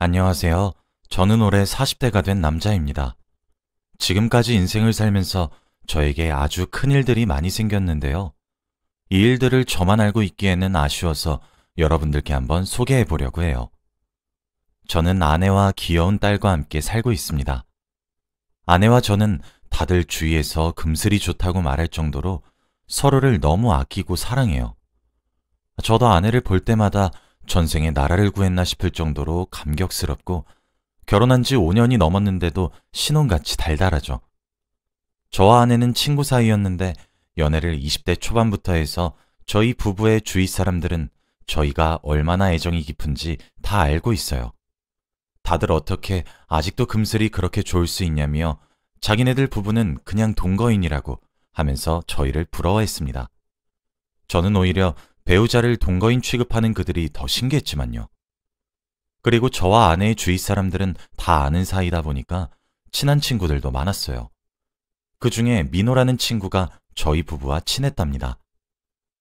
안녕하세요. 저는 올해 40대가 된 남자입니다. 지금까지 인생을 살면서 저에게 아주 큰 일들이 많이 생겼는데요. 이 일들을 저만 알고 있기에는 아쉬워서 여러분들께 한번 소개해 보려고 해요. 저는 아내와 귀여운 딸과 함께 살고 있습니다. 아내와 저는 다들 주위에서 금슬이 좋다고 말할 정도로 서로를 너무 아끼고 사랑해요. 저도 아내를 볼 때마다 전생에 나라를 구했나 싶을 정도로 감격스럽고 결혼한 지 5년이 넘었는데도 신혼같이 달달하죠. 저와 아내는 친구 사이였는데 연애를 20대 초반부터 해서 저희 부부의 주위 사람들은 저희가 얼마나 애정이 깊은지 다 알고 있어요. 다들 어떻게 아직도 금슬이 그렇게 좋을 수 있냐며 자기네들 부부는 그냥 동거인이라고 하면서 저희를 부러워했습니다. 저는 오히려 배우자를 동거인 취급하는 그들이 더 신기했지만요. 그리고 저와 아내의 주위 사람들은 다 아는 사이다 보니까 친한 친구들도 많았어요. 그 중에 민호라는 친구가 저희 부부와 친했답니다.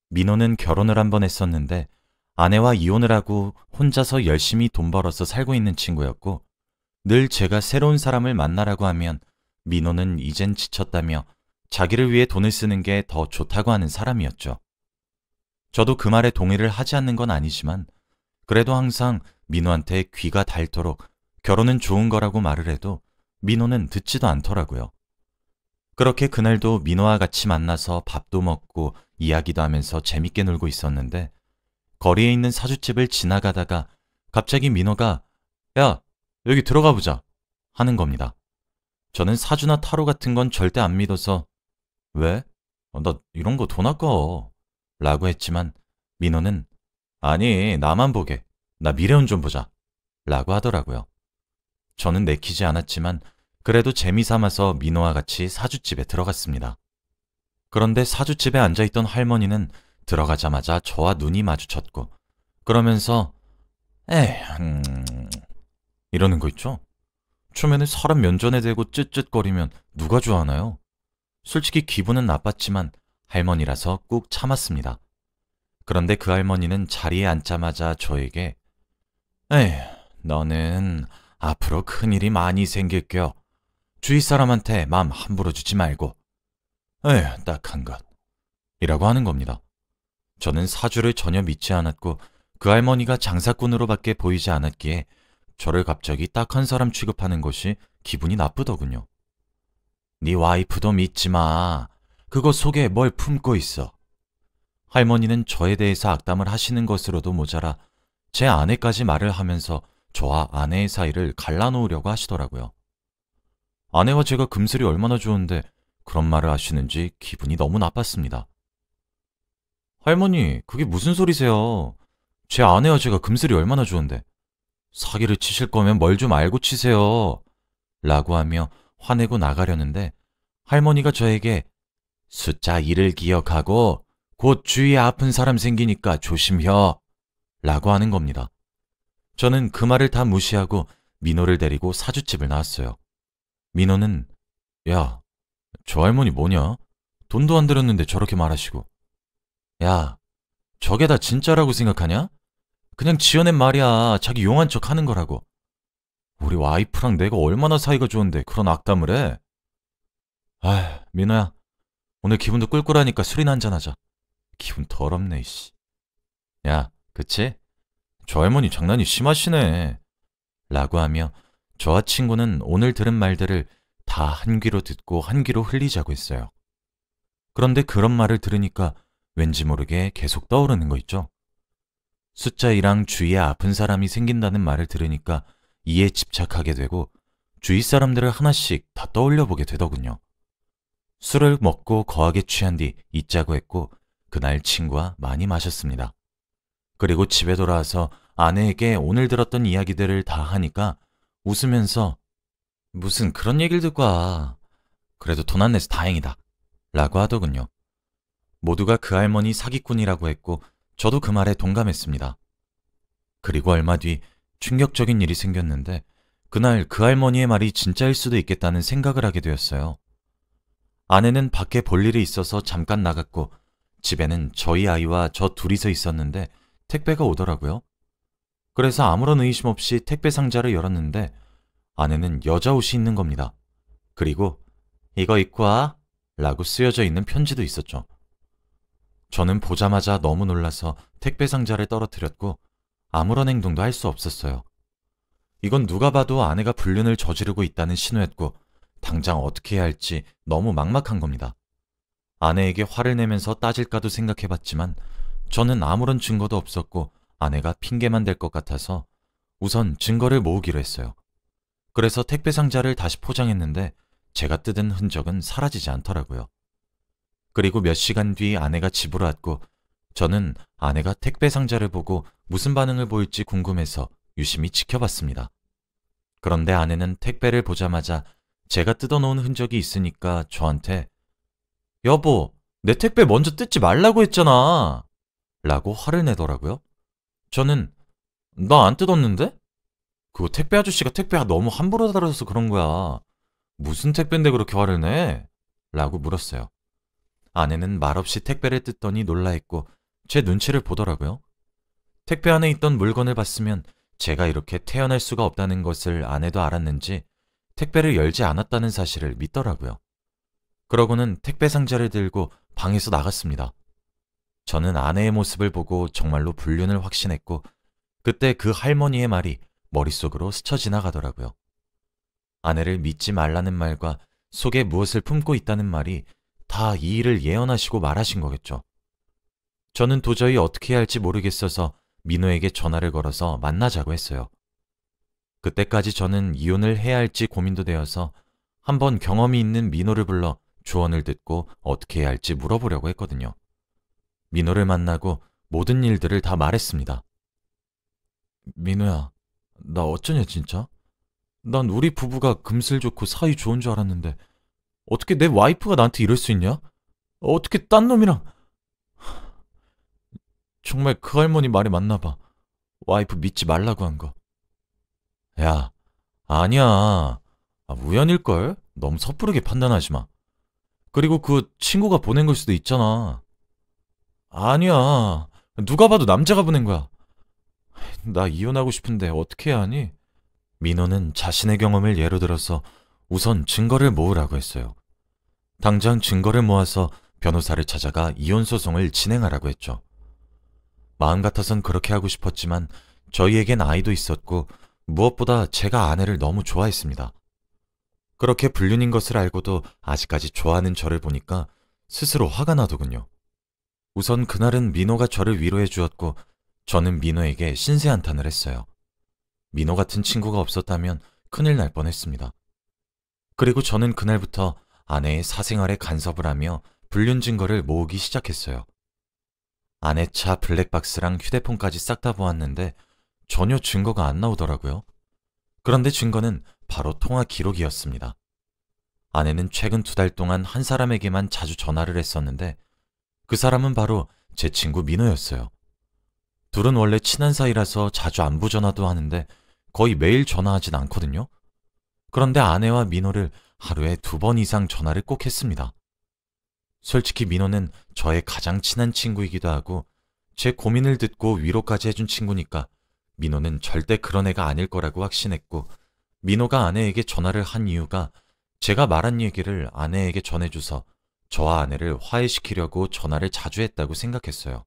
민호는 결혼을 한 번 했었는데 아내와 이혼을 하고 혼자서 열심히 돈 벌어서 살고 있는 친구였고 늘 제가 새로운 사람을 만나라고 하면 민호는 이젠 지쳤다며 자기를 위해 돈을 쓰는 게 더 좋다고 하는 사람이었죠. 저도 그 말에 동의를 하지 않는 건 아니지만 그래도 항상 민호한테 귀가 닳도록 결혼은 좋은 거라고 말을 해도 민호는 듣지도 않더라고요. 그렇게 그날도 민호와 같이 만나서 밥도 먹고 이야기도 하면서 재밌게 놀고 있었는데 거리에 있는 사주집을 지나가다가 갑자기 민호가 야, 여기 들어가 보자 하는 겁니다. 저는 사주나 타로 같은 건 절대 안 믿어서 왜? 나 이런 거 돈 아까워 라고 했지만 민호는 아니 나만 보게 나 미래운 좀 보자 라고 하더라고요. 저는 내키지 않았지만 그래도 재미삼아서 민호와 같이 사주집에 들어갔습니다. 그런데 사주집에 앉아있던 할머니는 들어가자마자 저와 눈이 마주쳤고 그러면서 이러는 거 있죠? 초면에 사람 면전에 대고 쯧쯧거리면 누가 좋아하나요? 솔직히 기분은 나빴지만 할머니라서 꾹 참았습니다. 그런데 그 할머니는 자리에 앉자마자 저에게 너는 앞으로 큰일이 많이 생길겨. 주위 사람한테 마음 함부로 주지 말고. 딱한 것. 이라고 하는 겁니다. 저는 사주를 전혀 믿지 않았고 그 할머니가 장사꾼으로밖에 보이지 않았기에 저를 갑자기 딱한 사람 취급하는 것이 기분이 나쁘더군요. 네 와이프도 믿지 마. 그거 속에 뭘 품고 있어. 할머니는 저에 대해서 악담을 하시는 것으로도 모자라 제 아내까지 말을 하면서 저와 아내의 사이를 갈라놓으려고 하시더라고요. 아내와 제가 금슬이 얼마나 좋은데 그런 말을 하시는지 기분이 너무 나빴습니다. 할머니, 그게 무슨 소리세요? 제 아내와 제가 금슬이 얼마나 좋은데 사기를 치실 거면 뭘 좀 알고 치세요. 라고 하며 화내고 나가려는데 할머니가 저에게 숫자 1을 기억하고 곧 주위에 아픈 사람 생기니까 조심혀. 라고 하는 겁니다. 저는 그 말을 다 무시하고 민호를 데리고 사주집을 나왔어요. 민호는 야, 저 할머니 뭐냐? 돈도 안 들였는데 저렇게 말하시고. 야, 저게 다 진짜라고 생각하냐? 그냥 지어낸 말이야. 자기 용한 척 하는 거라고. 우리 와이프랑 내가 얼마나 사이가 좋은데 그런 악담을 해? 민호야. 오늘 기분도 꿀꿀하니까 술이나 한잔 하자. 기분 더럽네, 이씨. 야, 그치? 저 할머니 장난이 심하시네. 라고 하며 저와 친구는 오늘 들은 말들을 다 한 귀로 듣고 한 귀로 흘리자고 했어요. 그런데 그런 말을 들으니까 왠지 모르게 계속 떠오르는 거 있죠? 숫자 1랑 주위에 아픈 사람이 생긴다는 말을 들으니까 이에 집착하게 되고 주위 사람들을 하나씩 다 떠올려 보게 되더군요. 술을 먹고 거하게 취한 뒤 잊자고 했고 그날 친구와 많이 마셨습니다. 그리고 집에 돌아와서 아내에게 오늘 들었던 이야기들을 다 하니까 웃으면서 무슨 그런 얘기를 듣고 와. 그래도 돈 안 내서 다행이다. 라고 하더군요. 모두가 그 할머니 사기꾼이라고 했고 저도 그 말에 동감했습니다. 그리고 얼마 뒤 충격적인 일이 생겼는데 그날 그 할머니의 말이 진짜일 수도 있겠다는 생각을 하게 되었어요. 아내는 밖에 볼 일이 있어서 잠깐 나갔고 집에는 저희 아이와 저 둘이서 있었는데 택배가 오더라고요. 그래서 아무런 의심 없이 택배 상자를 열었는데 안에는 여자 옷이 있는 겁니다. 그리고 이거 입고 와 라고 쓰여져 있는 편지도 있었죠. 저는 보자마자 너무 놀라서 택배 상자를 떨어뜨렸고 아무런 행동도 할 수 없었어요. 이건 누가 봐도 아내가 불륜을 저지르고 있다는 신호였고 당장 어떻게 해야 할지 너무 막막한 겁니다. 아내에게 화를 내면서 따질까도 생각해봤지만 저는 아무런 증거도 없었고 아내가 핑계만 댈 것 같아서 우선 증거를 모으기로 했어요. 그래서 택배 상자를 다시 포장했는데 제가 뜯은 흔적은 사라지지 않더라고요. 그리고 몇 시간 뒤 아내가 집으로 왔고 저는 아내가 택배 상자를 보고 무슨 반응을 보일지 궁금해서 유심히 지켜봤습니다. 그런데 아내는 택배를 보자마자 제가 뜯어놓은 흔적이 있으니까 저한테 여보, 내 택배 먼저 뜯지 말라고 했잖아 라고 화를 내더라고요. 저는 나 안 뜯었는데? 그거 택배 아저씨가 택배가 너무 함부로 다뤄서 그런 거야. 무슨 택배인데 그렇게 화를 내? 라고 물었어요. 아내는 말없이 택배를 뜯더니 놀라했고 제 눈치를 보더라고요. 택배 안에 있던 물건을 봤으면 제가 이렇게 태어날 수가 없다는 것을 아내도 알았는지 택배를 열지 않았다는 사실을 믿더라고요. 그러고는 택배 상자를 들고 방에서 나갔습니다. 저는 아내의 모습을 보고 정말로 불륜을 확신했고 그때 그 할머니의 말이 머릿속으로 스쳐 지나가더라고요. 아내를 믿지 말라는 말과 속에 무엇을 품고 있다는 말이 다 이 일을 예언하시고 말하신 거겠죠. 저는 도저히 어떻게 해야 할지 모르겠어서 민호에게 전화를 걸어서 만나자고 했어요. 그때까지 저는 이혼을 해야 할지 고민도 되어서 한번 경험이 있는 민호를 불러 조언을 듣고 어떻게 해야 할지 물어보려고 했거든요. 민호를 만나고 모든 일들을 다 말했습니다. 민호야, 나 어쩌냐 진짜? 난 우리 부부가 금슬 좋고 사이 좋은 줄 알았는데 어떻게 내 와이프가 나한테 이럴 수 있냐? 어떻게 딴 놈이랑... 정말 그 할머니 말이 맞나 봐. 와이프 믿지 말라고 한 거. 야, 아니야. 우연일걸? 너무 섣부르게 판단하지 마. 그리고 그 친구가 보낸 걸 수도 있잖아. 아니야. 누가 봐도 남자가 보낸 거야. 나 이혼하고 싶은데 어떻게 해야 하니? 민호는 자신의 경험을 예로 들어서 우선 증거를 모으라고 했어요. 당장 증거를 모아서 변호사를 찾아가 이혼 소송을 진행하라고 했죠. 마음 같아선 그렇게 하고 싶었지만 저희에겐 아이도 있었고 무엇보다 제가 아내를 너무 좋아했습니다. 그렇게 불륜인 것을 알고도 아직까지 좋아하는 저를 보니까 스스로 화가 나더군요. 우선 그날은 민호가 저를 위로해 주었고 저는 민호에게 신세한탄을 했어요. 민호 같은 친구가 없었다면 큰일 날 뻔했습니다. 그리고 저는 그날부터 아내의 사생활에 간섭을 하며 불륜 증거를 모으기 시작했어요. 아내 차 블랙박스랑 휴대폰까지 싹 다 보았는데 전혀 증거가 안 나오더라고요. 그런데 증거는 바로 통화 기록이었습니다. 아내는 최근 2달 동안 한 사람에게만 자주 전화를 했었는데 그 사람은 바로 제 친구 민호였어요. 둘은 원래 친한 사이라서 자주 안부 전화도 하는데 거의 매일 전화하진 않거든요. 그런데 아내와 민호를 하루에 2번 이상 전화를 꼭 했습니다. 솔직히 민호는 저의 가장 친한 친구이기도 하고 제 고민을 듣고 위로까지 해준 친구니까 민호는 절대 그런 애가 아닐 거라고 확신했고 민호가 아내에게 전화를 한 이유가 제가 말한 얘기를 아내에게 전해줘서 저와 아내를 화해시키려고 전화를 자주 했다고 생각했어요.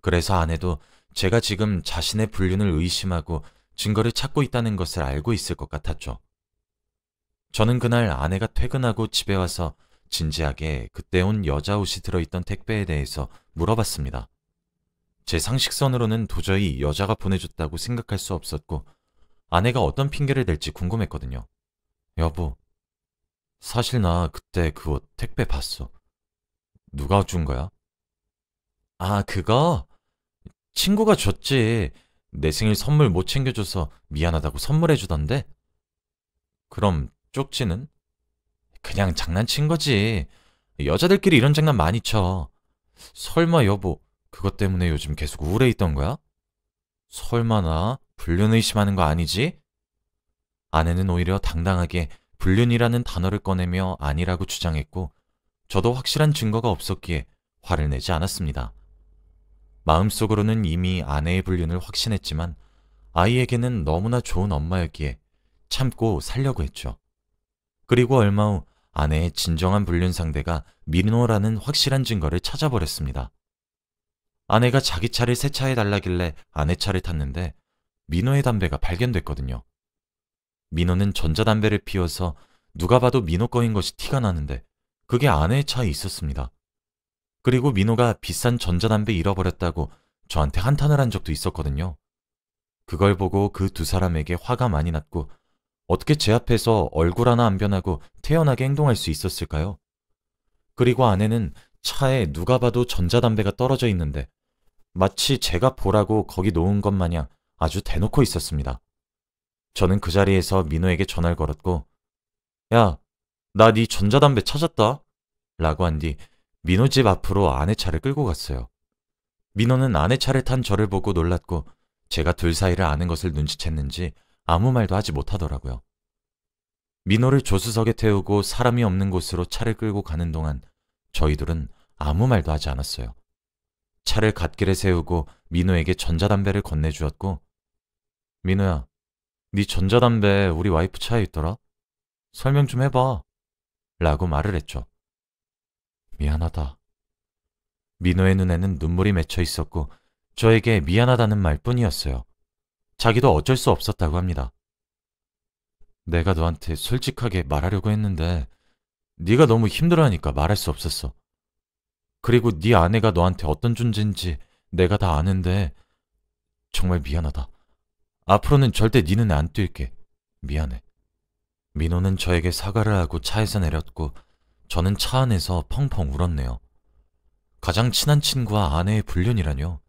그래서 아내도 제가 지금 자신의 불륜을 의심하고 증거를 찾고 있다는 것을 알고 있을 것 같았죠. 저는 그날 아내가 퇴근하고 집에 와서 진지하게 그때 온 여자 옷이 들어있던 택배에 대해서 물어봤습니다. 제 상식선으로는 도저히 여자가 보내줬다고 생각할 수 없었고 아내가 어떤 핑계를 댈지 궁금했거든요. 여보, 사실 나 그때 그 옷 택배 봤어. 누가 준 거야? 아, 그거? 친구가 줬지. 내 생일 선물 못 챙겨줘서 미안하다고 선물해주던데? 그럼 쪽지는? 그냥 장난친 거지. 여자들끼리 이런 장난 많이 쳐. 설마 여보, 그것 때문에 요즘 계속 우울해 있던 거야? 설마 나 불륜 의심하는 거 아니지? 아내는 오히려 당당하게 불륜이라는 단어를 꺼내며 아니라고 주장했고 저도 확실한 증거가 없었기에 화를 내지 않았습니다. 마음속으로는 이미 아내의 불륜을 확신했지만 아이에게는 너무나 좋은 엄마였기에 참고 살려고 했죠. 그리고 얼마 후 아내의 진정한 불륜 상대가 민호라는 확실한 증거를 찾아버렸습니다. 아내가 자기 차를 세차해달라길래 아내 차를 탔는데 민호의 담배가 발견됐거든요. 민호는 전자담배를 피워서 누가 봐도 민호 거인 것이 티가 나는데 그게 아내의 차에 있었습니다. 그리고 민호가 비싼 전자담배 잃어버렸다고 저한테 한탄을 한 적도 있었거든요. 그걸 보고 그 두 사람에게 화가 많이 났고 어떻게 제 앞에서 얼굴 하나 안 변하고 태연하게 행동할 수 있었을까요? 그리고 아내는 차에 누가 봐도 전자담배가 떨어져 있는데 마치 제가 보라고 거기 놓은 것 마냥 아주 대놓고 있었습니다. 저는 그 자리에서 민호에게 전화를 걸었고 야, 나 네 전자담배 찾았다 라고 한 뒤 민호 집 앞으로 아내 차를 끌고 갔어요. 민호는 아내 차를 탄 저를 보고 놀랐고 제가 둘 사이를 아는 것을 눈치챘는지 아무 말도 하지 못하더라고요. 민호를 조수석에 태우고 사람이 없는 곳으로 차를 끌고 가는 동안 저희 둘은 아무 말도 하지 않았어요. 차를 갓길에 세우고 민호에게 전자담배를 건네주었고 민호야, 네 전자담배 우리 와이프 차에 있더라? 설명 좀 해봐 라고 말을 했죠. 미안하다. 민호의 눈에는 눈물이 맺혀 있었고 저에게 미안하다는 말뿐이었어요. 자기도 어쩔 수 없었다고 합니다. 내가 너한테 솔직하게 말하려고 했는데 네가 너무 힘들어하니까 말할 수 없었어. 그리고 네 아내가 너한테 어떤 존재인지 내가 다 아는데 정말 미안하다. 앞으로는 절대 네 눈에 안 띌게. 미안해. 민호는 저에게 사과를 하고 차에서 내렸고 저는 차 안에서 펑펑 울었네요. 가장 친한 친구와 아내의 불륜이라뇨.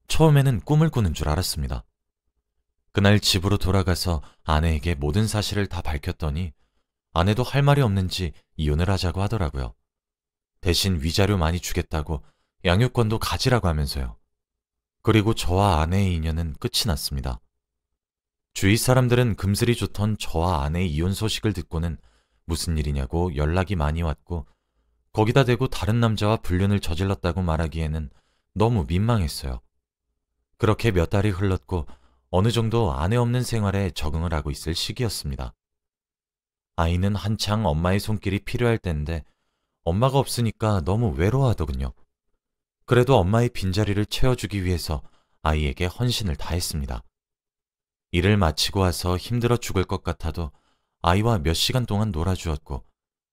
처음에는 꿈을 꾸는 줄 알았습니다. 그날 집으로 돌아가서 아내에게 모든 사실을 다 밝혔더니 아내도 할 말이 없는지 이혼을 하자고 하더라고요. 대신 위자료 많이 주겠다고 양육권도 가지라고 하면서요. 그리고 저와 아내의 인연은 끝이 났습니다. 주위 사람들은 금슬이 좋던 저와 아내의 이혼 소식을 듣고는 무슨 일이냐고 연락이 많이 왔고 거기다 대고 다른 남자와 불륜을 저질렀다고 말하기에는 너무 민망했어요. 그렇게 몇 달이 흘렀고 어느 정도 아내 없는 생활에 적응을 하고 있을 시기였습니다. 아이는 한창 엄마의 손길이 필요할 때인데 엄마가 없으니까 너무 외로워하더군요. 그래도 엄마의 빈자리를 채워주기 위해서 아이에게 헌신을 다했습니다. 일을 마치고 와서 힘들어 죽을 것 같아도 아이와 몇 시간 동안 놀아주었고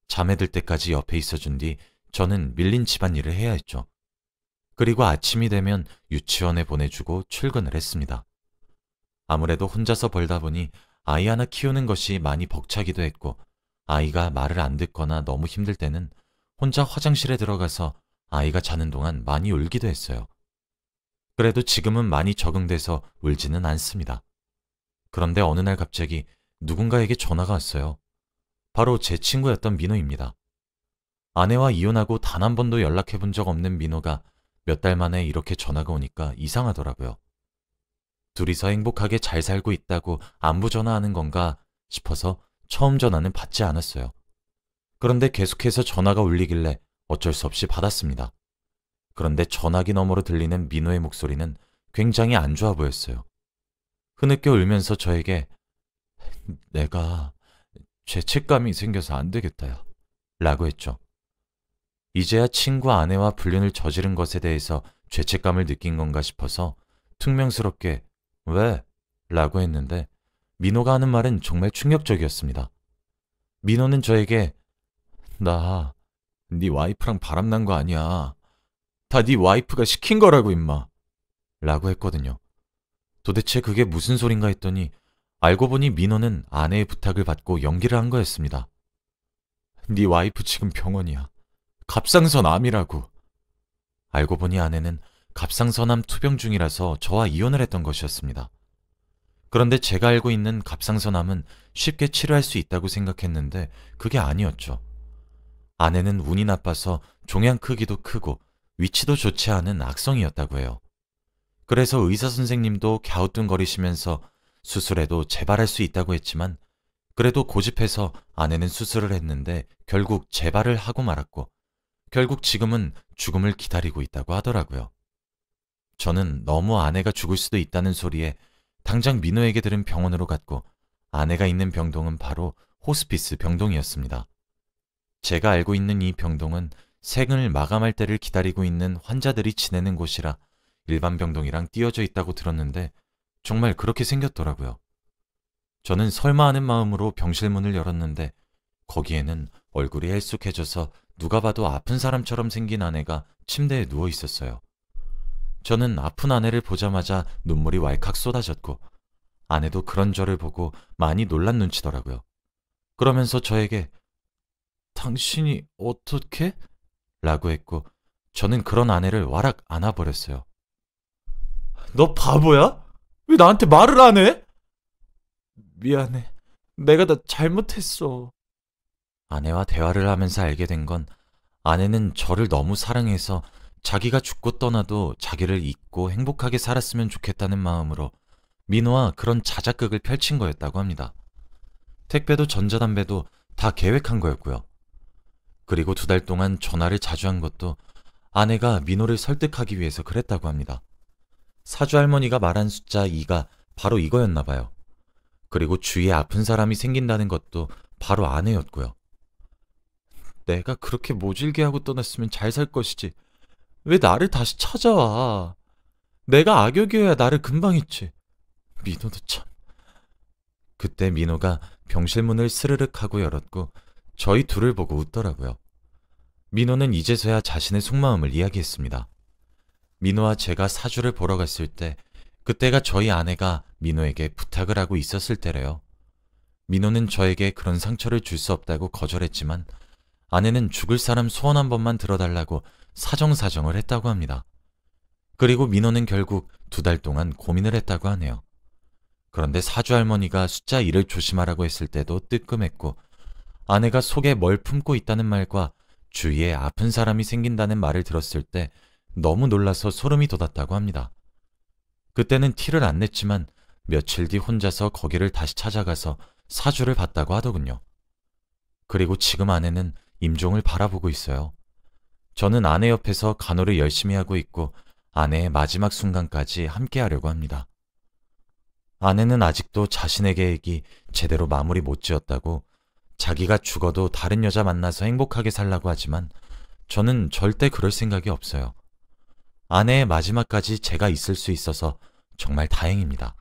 잠에 들 때까지 옆에 있어준 뒤 저는 밀린 집안일을 해야 했죠. 그리고 아침이 되면 유치원에 보내주고 출근을 했습니다. 아무래도 혼자서 벌다 보니 아이 하나 키우는 것이 많이 벅차기도 했고 아이가 말을 안 듣거나 너무 힘들 때는 혼자 화장실에 들어가서 아이가 자는 동안 많이 울기도 했어요. 그래도 지금은 많이 적응돼서 울지는 않습니다. 그런데 어느 날 갑자기 누군가에게 전화가 왔어요. 바로 제 친구였던 민호입니다. 아내와 이혼하고 단 한 번도 연락해 본 적 없는 민호가 몇 달 만에 이렇게 전화가 오니까 이상하더라고요. 둘이서 행복하게 잘 살고 있다고 안부 전화하는 건가 싶어서 처음 전화는 받지 않았어요. 그런데 계속해서 전화가 울리길래 어쩔 수 없이 받았습니다. 그런데 전화기 너머로 들리는 민호의 목소리는 굉장히 안 좋아 보였어요. 흐느껴 울면서 저에게 내가 죄책감이 생겨서 안 되겠다요 라고 했죠. 이제야 친구 아내와 불륜을 저지른 것에 대해서 죄책감을 느낀 건가 싶어서 퉁명스럽게 왜? 라고 했는데 민호가 하는 말은 정말 충격적이었습니다. 민호는 저에게 나 네 와이프랑 바람난 거 아니야. 다 네 와이프가 시킨 거라고 임마 라고 했거든요. 도대체 그게 무슨 소린가 했더니 알고 보니 민호는 아내의 부탁을 받고 연기를 한 거였습니다. 네 와이프 지금 병원이야. 갑상선 암이라고. 알고 보니 아내는 갑상선암 투병 중이라서 저와 이혼을 했던 것이었습니다. 그런데 제가 알고 있는 갑상선암은 쉽게 치료할 수 있다고 생각했는데 그게 아니었죠. 아내는 운이 나빠서 종양 크기도 크고 위치도 좋지 않은 악성이었다고 해요. 그래서 의사 선생님도 갸우뚱거리시면서 수술해도 재발할 수 있다고 했지만 그래도 고집해서 아내는 수술을 했는데 결국 재발을 하고 말았고 결국 지금은 죽음을 기다리고 있다고 하더라고요. 저는 너무 아내가 죽을 수도 있다는 소리에 당장 민호에게 들은 병원으로 갔고 아내가 있는 병동은 바로 호스피스 병동이었습니다. 제가 알고 있는 이 병동은 생을 마감할 때를 기다리고 있는 환자들이 지내는 곳이라 일반 병동이랑 띄어져 있다고 들었는데 정말 그렇게 생겼더라고요. 저는 설마 하는 마음으로 병실 문을 열었는데 거기에는 얼굴이 헬쑥해져서 누가 봐도 아픈 사람처럼 생긴 아내가 침대에 누워 있었어요. 저는 아픈 아내를 보자마자 눈물이 왈칵 쏟아졌고 아내도 그런 저를 보고 많이 놀란 눈치더라고요. 그러면서 저에게 당신이 어떻게? 라고 했고 저는 그런 아내를 와락 안아버렸어요. 너 바보야? 왜 나한테 말을 안 해? 미안해. 내가 다 잘못했어. 아내와 대화를 하면서 알게 된 건 아내는 저를 너무 사랑해서 자기가 죽고 떠나도 자기를 잊고 행복하게 살았으면 좋겠다는 마음으로 민호와 그런 자작극을 펼친 거였다고 합니다. 택배도 전자담배도 다 계획한 거였고요. 그리고 2달 동안 전화를 자주 한 것도 아내가 민호를 설득하기 위해서 그랬다고 합니다. 사주 할머니가 말한 숫자 2가 바로 이거였나 봐요. 그리고 주위에 아픈 사람이 생긴다는 것도 바로 아내였고요. 내가 그렇게 모질게 하고 떠났으면 잘 살 것이지. 왜 나를 다시 찾아와. 내가 악역이어야 나를 금방 잊지. 민호도 참. 그때 민호가 병실 문을 스르륵 하고 열었고 저희 둘을 보고 웃더라고요. 민호는 이제서야 자신의 속마음을 이야기했습니다. 민호와 제가 사주를 보러 갔을 때 그때가 저희 아내가 민호에게 부탁을 하고 있었을 때래요. 민호는 저에게 그런 상처를 줄 수 없다고 거절했지만 아내는 죽을 사람 소원 한 번만 들어달라고 사정사정을 했다고 합니다. 그리고 민호는 결국 2달 동안 고민을 했다고 하네요. 그런데 사주 할머니가 숫자 2를 조심하라고 했을 때도 뜨끔했고 아내가 속에 뭘 품고 있다는 말과 주위에 아픈 사람이 생긴다는 말을 들었을 때 너무 놀라서 소름이 돋았다고 합니다. 그때는 티를 안 냈지만 며칠 뒤 혼자서 거기를 다시 찾아가서 사주를 봤다고 하더군요. 그리고 지금 아내는 임종을 바라보고 있어요. 저는 아내 옆에서 간호를 열심히 하고 있고 아내의 마지막 순간까지 함께 하려고 합니다. 아내는 아직도 자신의 계획이 제대로 마무리 못 지었다고 자기가 죽어도 다른 여자 만나서 행복하게 살라고 하지만 저는 절대 그럴 생각이 없어요. 아내의 마지막까지 제가 있을 수 있어서 정말 다행입니다.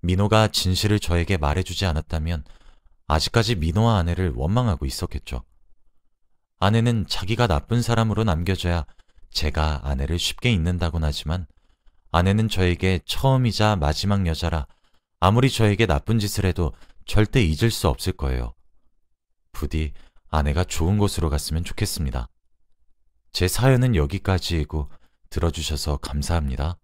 민호가 진실을 저에게 말해주지 않았다면 아직까지 민호와 아내를 원망하고 있었겠죠. 아내는 자기가 나쁜 사람으로 남겨져야 제가 아내를 쉽게 잊는다곤 하지만 아내는 저에게 처음이자 마지막 여자라 아무리 저에게 나쁜 짓을 해도 절대 잊을 수 없을 거예요. 부디 아내가 좋은 곳으로 갔으면 좋겠습니다. 제 사연은 여기까지이고 들어주셔서 감사합니다.